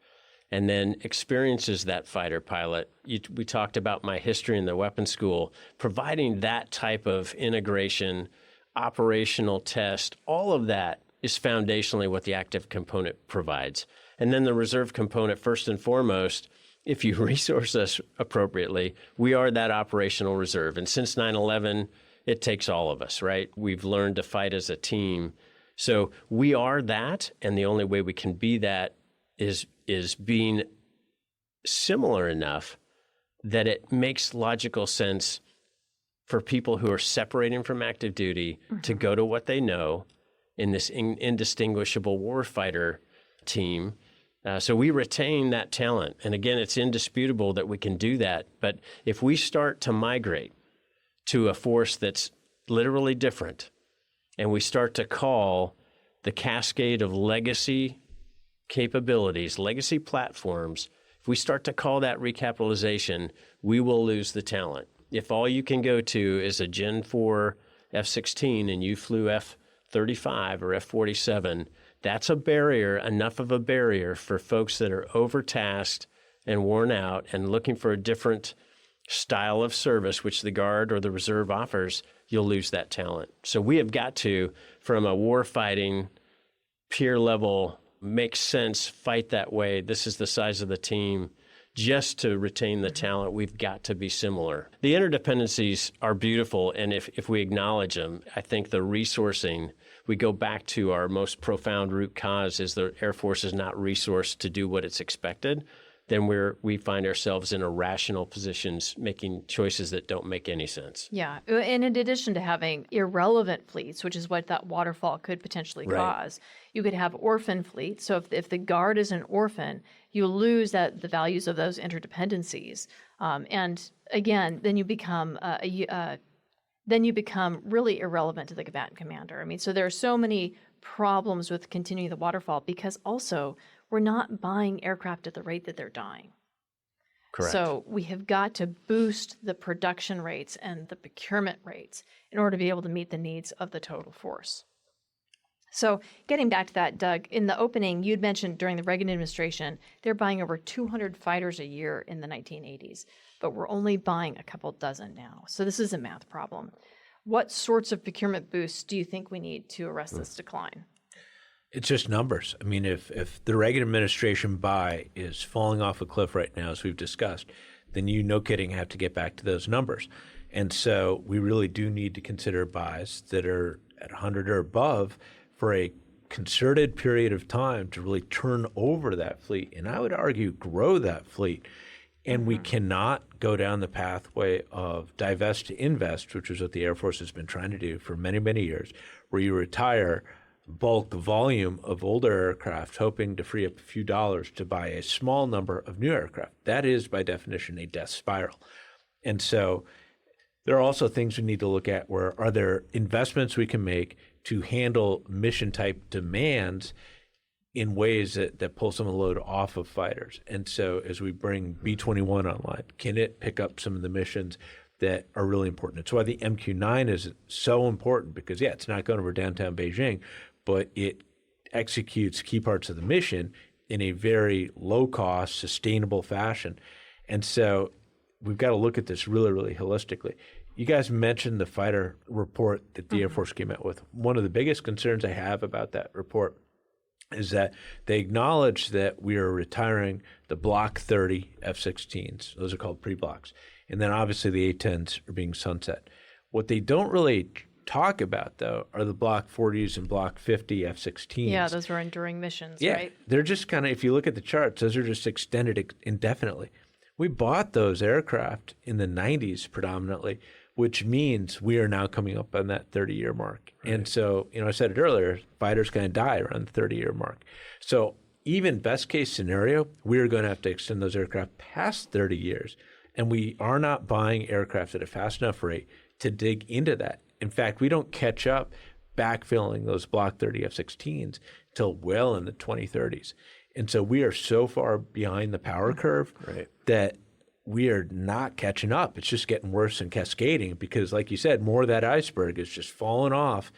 and then experiences that fighter pilot. We talked about my history in the weapons school, providing that type of integration, operational test, all of that is foundationally what the active component provides. And then the reserve component, first and foremost, if you resource us appropriately, we are that operational reserve. And since 9/11, it takes all of us, right? We've learned to fight as a team. So we are that, and the only way we can be that is being similar enough that it makes logical sense for people who are separating from active duty to go to what they know in this indistinguishable warfighter team. So we retain that talent. And again, it's indisputable that we can do that. But if we start to migrate to a force that's literally different, and we start to call the cascade of legacy capabilities, legacy platforms, if we start to call that recapitalization, we will lose the talent. If all you can go to is a Gen 4 F-16 and you flew F-35 or F-47, that's a barrier, enough of a barrier for folks that are overtasked and worn out and looking for a different style of service, which the Guard or the Reserve offers. You'll lose that talent. So we have got to, from a warfighting peer level, make sense, fight that way. This is the size of the team. Just to retain the talent, we've got to be similar. The interdependencies are beautiful, and if we acknowledge them, I think the resourcing, we go back to our most profound root cause is the Air Force is not resourced to do what it's expected, then we find ourselves in irrational positions making choices that don't make any sense. Yeah, and in addition to having irrelevant fleets, which is what that waterfall could potentially cause, you could have orphan fleets. So if the Guard is an orphan, you lose the values of those interdependencies, and again, then you become really irrelevant to the combatant commander. I mean, so there are so many problems with continuing the waterfall because also we're not buying aircraft at the rate that they're dying. Correct. So we have got to boost the production rates and the procurement rates in order to be able to meet the needs of the total force. So getting back to that, Doug, in the opening, you'd mentioned during the Reagan administration, they're buying over 200 fighters a year in the 1980s, but we're only buying a couple dozen now. So this is a math problem. What sorts of procurement boosts do you think we need to arrest this decline? It's just numbers. I mean, if the Reagan administration buy is falling off a cliff right now, as we've discussed, then you, no kidding, have to get back to those numbers. And so we really do need to consider buys that are at 100 or above for a concerted period of time to really turn over that fleet. And I would argue grow that fleet. And we cannot go down the pathway of divest to invest, which is what the Air Force has been trying to do for many, many years, where you retire bulk the volume of older aircraft, hoping to free up a few dollars to buy a small number of new aircraft. That is, by definition, a death spiral. And so there are also things we need to look at where are there investments we can make to handle mission type demands in ways that pull some of the load off of fighters. And so as we bring B-21 online, can it pick up some of the missions that are really important? It's why the MQ-9 is so important because, yeah, it's not going over downtown Beijing, but it executes key parts of the mission in a very low-cost, sustainable fashion. And so we've got to look at this really, really holistically. You guys mentioned the fighter report that the Air Force came out with. One of the biggest concerns I have about that report is that they acknowledge that we are retiring the Block 30 F-16s. Those are called pre-blocks. And then obviously the A-10s are being sunset. What they don't really talk about, though, are the Block 40s and Block 50 F-16s. Yeah, those were enduring missions, Yeah, right? they're just kind of, if you look at the charts, those are just extended indefinitely. We bought those aircraft in the 90s predominantly, which means we are now coming up on that 30-year mark. Right. And so, I said it earlier, fighters going to die around the 30-year mark. So even best case scenario, we are going to have to extend those aircraft past 30 years. And we are not buying aircraft at a fast enough rate to dig into that. In fact, we don't catch up backfilling those Block 30 F-16s till well in the 2030s. And so we are so far behind the power curve that we are not catching up. It's just getting worse and cascading because, like you said, more of that iceberg is just falling off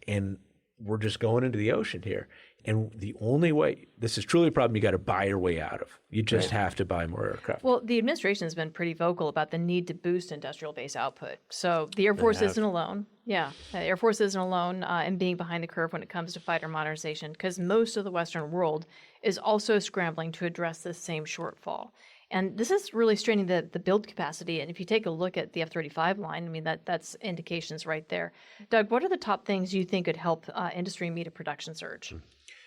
and we're just going into the ocean here. And the only way, this is truly a problem you got to buy your way out of. You just have to buy more aircraft. Well, the administration has been pretty vocal about the need to boost industrial base output. So the Air Force isn't alone. Yeah, the Air Force isn't alone in being behind the curve when it comes to fighter modernization because most of the Western world is also scrambling to address this same shortfall. And this is really straining the build capacity. And if you take a look at the F-35 line, I mean, that's indications right there. Doug, what are the top things you think could help industry meet a production surge?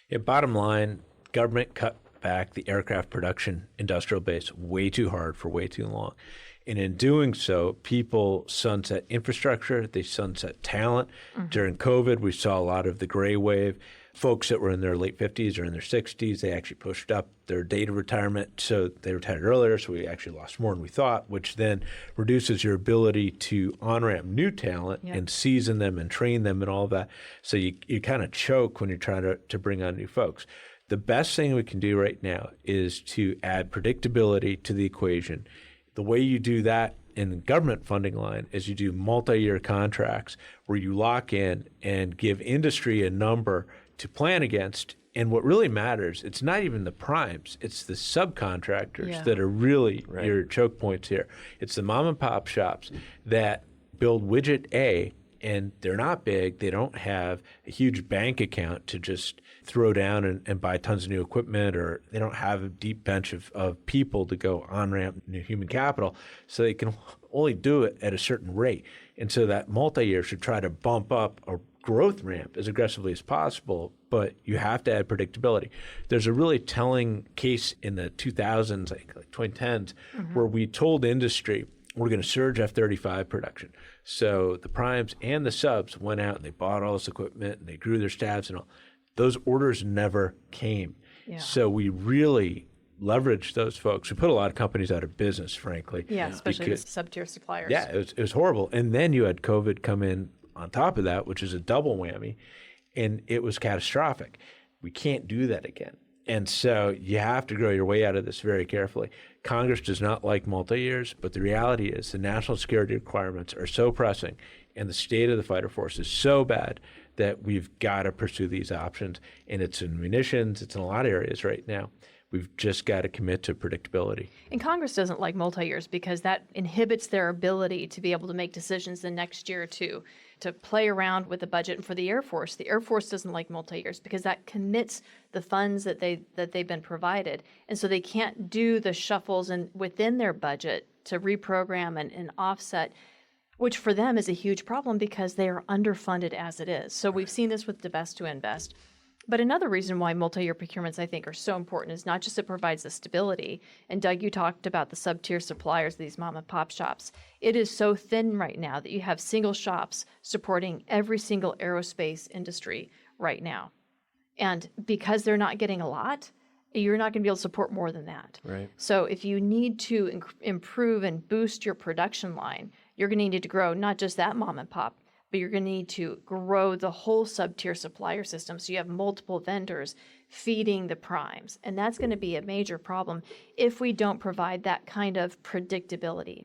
Yeah, bottom line, government cut back the aircraft production industrial base way too hard for way too long. And in doing so, people sunset infrastructure, they sunset talent. During COVID, we saw a lot of the gray wave. Folks that were in their late 50s or in their 60s, they actually pushed up their date of retirement. So they retired earlier, so we actually lost more than we thought, which then reduces your ability to on-ramp new talent and season them and train them and all of that. So you kind of choke when you're trying to bring on new folks. The best thing we can do right now is to add predictability to the equation. The way you do that in the government funding line is you do multi-year contracts where you lock in and give industry a number to plan against. And what really matters, it's not even the primes, it's the subcontractors that are really your choke points here. It's the mom and pop shops that build widget A, and they're not big. They don't have a huge bank account to just throw down and buy tons of new equipment, or they don't have a deep bench of people to go on-ramp new human capital. So they can only do it at a certain rate. And so that multi-year should try to bump up a growth ramp as aggressively as possible, but you have to add predictability. There's a really telling case in the 2000s, like 2010s, where we told industry we're going to surge F-35 production. So the primes and the subs went out and they bought all this equipment and they grew their staffs and all. Those orders never came. Yeah. So we really leveraged those folks. We put a lot of companies out of business, frankly. Yeah, especially the sub-tier suppliers. Yeah, it was horrible. And then you had COVID come in on top of that, which is a double whammy, and it was catastrophic. We can't do that again. And so you have to grow your way out of this very carefully. Congress does not like multi-years, but the reality is the national security requirements are so pressing and the state of the fighter force is so bad that we've got to pursue these options. And it's in munitions, it's in a lot of areas right now. We've just got to commit to predictability. And Congress doesn't like multi-years because that inhibits their ability to be able to make decisions the next year or two, to play around with the budget. And for the Air Force doesn't like multi-years because that commits the funds that they've been provided. And so they can't do the shuffles within their budget to reprogram and offset, which for them is a huge problem because they are underfunded as it is. So we've seen this with Divest to Invest. But another reason why multi-year procurements, I think, are so important is not just it provides the stability. And Doug, you talked about the sub-tier suppliers, these mom and pop shops. It is so thin right now that you have single shops supporting every single aerospace industry right now. And because they're not getting a lot, you're not going to be able to support more than that. Right. So if you need to improve and boost your production line, you're going to need to grow not just that mom and pop, but you're going to need to grow the whole sub-tier supplier system so you have multiple vendors feeding the primes. And that's going to be a major problem if we don't provide that kind of predictability.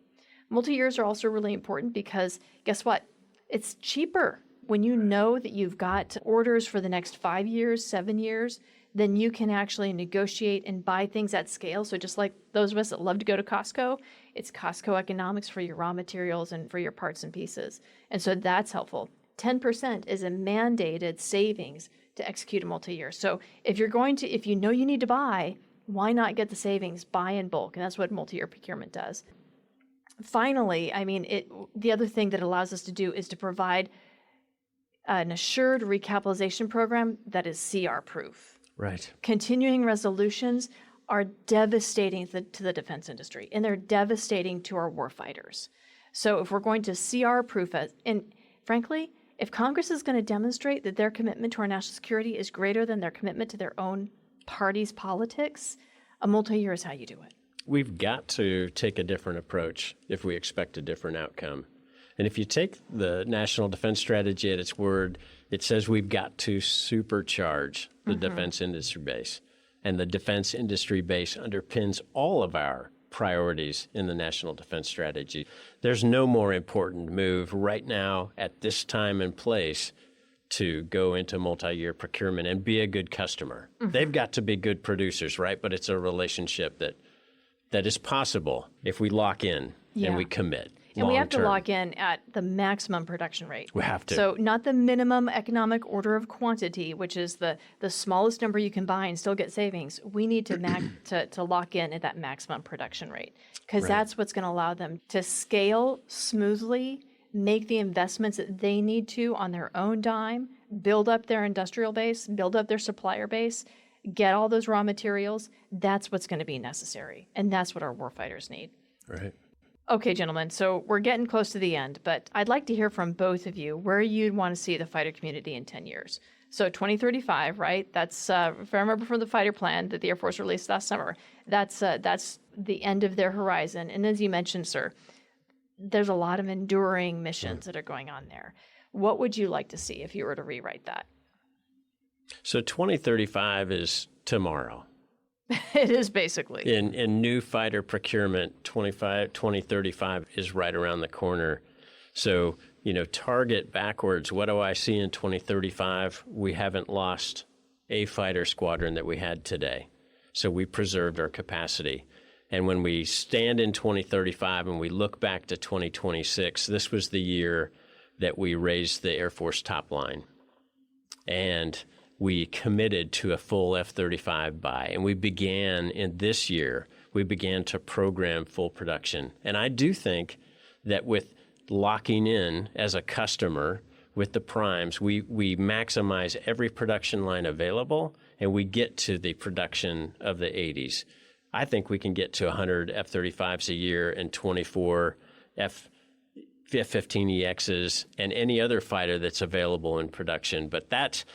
Multi-years are also really important because guess what? It's cheaper. When you know that you've got orders for the next 5 years, 7 years, then you can actually negotiate and buy things at scale. So just like those of us that love to go to Costco, it's Costco economics for your raw materials and for your parts and pieces. And so that's helpful. 10% is a mandated savings to execute a multi-year. So if you know you need to buy, why not get the savings, buy in bulk? And that's what multi-year procurement does. Finally, the other thing that allows us to do is to provide an assured recapitalization program that is CR proof. Right. Continuing resolutions are devastating to the defense industry, and they're devastating to our warfighters. So if we're going to CR proof it, and frankly, if Congress is going to demonstrate that their commitment to our national security is greater than their commitment to their own party's politics, a multi-year is how you do it. We've got to take a different approach if we expect a different outcome. And if you take the National Defense Strategy at its word, it says we've got to supercharge the defense industry base. And the defense industry base underpins all of our priorities in the National Defense Strategy. There's no more important move right now at this time and place to go into multi-year procurement and be a good customer. They've got to be good producers, right? But it's a relationship that is possible if we lock in and we commit. And we have to long-term. lock in at the maximum production rate. We have to. So not the minimum economic order of quantity, which is the smallest number you can buy and still get savings. We need to to lock in at that maximum production rate because that's what's going to allow them to scale smoothly, make the investments that they need to on their own dime, build up their industrial base, build up their supplier base, get all those raw materials. That's what's going to be necessary. And that's what our warfighters need. Right. Okay, gentlemen, so we're getting close to the end, but I'd like to hear from both of you where you'd want to see the fighter community in 10 years. So 2035, right? That's, if I remember from the fighter plan that the Air Force released last summer, that's the end of their horizon. And as you mentioned, sir, there's a lot of enduring missions that are going on there. What would you like to see if you were to rewrite that? So 2035 is tomorrow. It is basically. In new fighter procurement, 2035 is right around the corner. So, target backwards. What do I see in 2035? We haven't lost a fighter squadron that we had today. So we preserved our capacity. And when we stand in 2035 and we look back to 2026, this was the year that we raised the Air Force top line. And we committed to a full F-35 buy. And we began to program full production. And I do think that with locking in as a customer with the primes, we maximize every production line available and we get to the production of the 80s. I think we can get to 100 F-35s a year and 24 F-15EXs and any other fighter that's available in production. But that's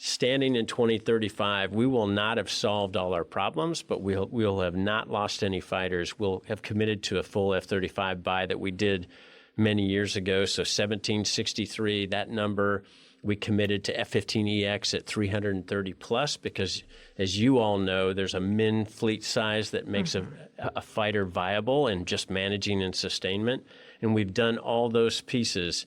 standing in 2035, we will not have solved all our problems, but we'll have not lost any fighters. We'll have committed to a full F-35 buy that we did many years ago. So 1763, that number, we committed to F-15EX at 330 plus because, as you all know, there's a min fleet size that makes a fighter viable and just managing and sustainment. And we've done all those pieces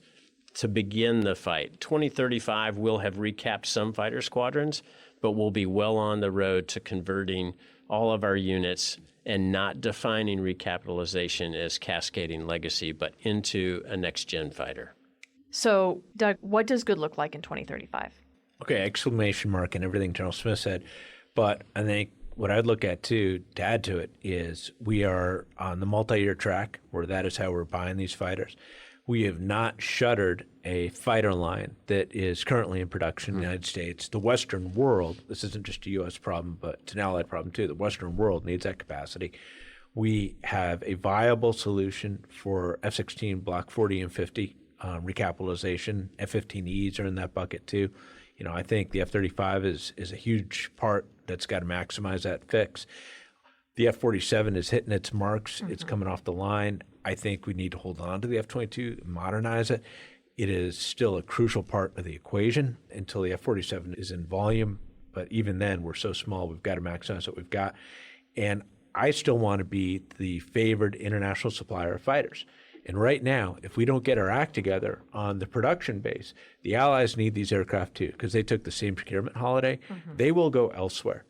to begin the fight. 2035, we'll have recapped some fighter squadrons, but we'll be well on the road to converting all of our units and not defining recapitalization as cascading legacy, but into a next-gen fighter. So, Doug, what does good look like in 2035? Okay, exclamation mark and everything General Smith said. But I think what I'd look at, too, to add to it, is we are on the multi-year track where that is how we're buying these fighters. We have not shuttered a fighter line that is currently in production in the United States. The Western world, this isn't just a U.S. problem, but it's an allied problem too. The Western world needs that capacity. We have a viable solution for F-16 Block 40 and 50 recapitalization. F-15Es are in that bucket too. I think the F-35 is a huge part that's got to maximize that fix. The F-47 is hitting its marks. Mm-hmm. It's coming off the line. I think we need to hold on to the F-22, modernize it. It is still a crucial part of the equation until the F-47 is in volume. But even then, we're so small, we've got to maximize what we've got. And I still want to be the favored international supplier of fighters. And right now, if we don't get our act together on the production base, the Allies need these aircraft too, because they took the same procurement holiday. Mm-hmm. They will go elsewhere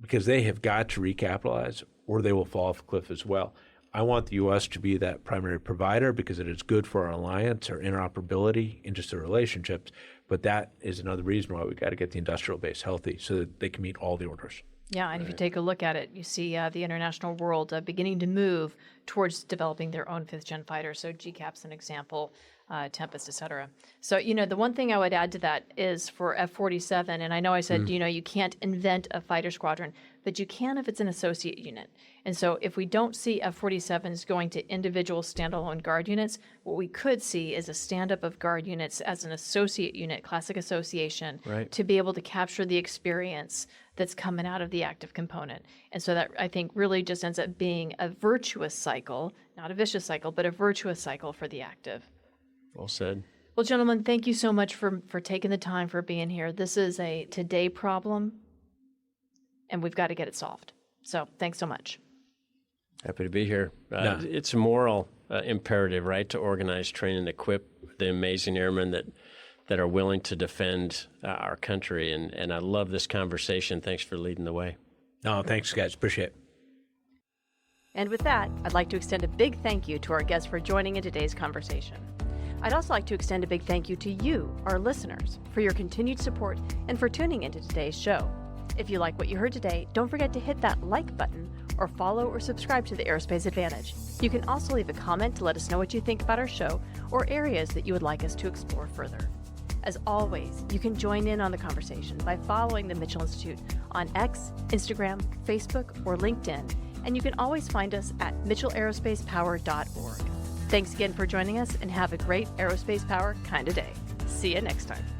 because they have got to recapitalize or they will fall off a cliff as well. I want the U.S. to be that primary provider because it is good for our alliance, our interoperability, and just the relationships. But that is another reason why we've got to get the industrial base healthy so that they can meet all the orders. Yeah, and if you take a look at it, you see the international world beginning to move towards developing their own fifth-gen fighters. So GCAP's an example, Tempest, et cetera. So, the one thing I would add to that is for F-47, and I know I said, you can't invent a fighter squadron, but you can if it's an associate unit. And so if we don't see F-47s going to individual standalone guard units, what we could see is a stand-up of guard units as an associate unit, classic association, right, to be able to capture the experience that's coming out of the active component. And so that, I think, really just ends up being a virtuous cycle, not a vicious cycle, but a virtuous cycle for the active. Well said. Well, gentlemen, thank you so much for taking the time, for being here. This is a today problem, and we've got to get it solved. So thanks so much. Happy to be here. It's a moral imperative, right, to organize, train, and equip the amazing airmen that are willing to defend our country. And I love this conversation. Thanks for leading the way. No, thanks, guys. Appreciate it. And with that, I'd like to extend a big thank you to our guests for joining in today's conversation. I'd also like to extend a big thank you to you, our listeners, for your continued support and for tuning into today's show. If you like what you heard today, don't forget to hit that like button or follow or subscribe to the Aerospace Advantage. You can also leave a comment to let us know what you think about our show or areas that you would like us to explore further. As always, you can join in on the conversation by following the Mitchell Institute on X, Instagram, Facebook, or LinkedIn, and you can always find us at mitchellaerospacepower.org. Thanks again for joining us, and have a great aerospace power kind of day. See you next time.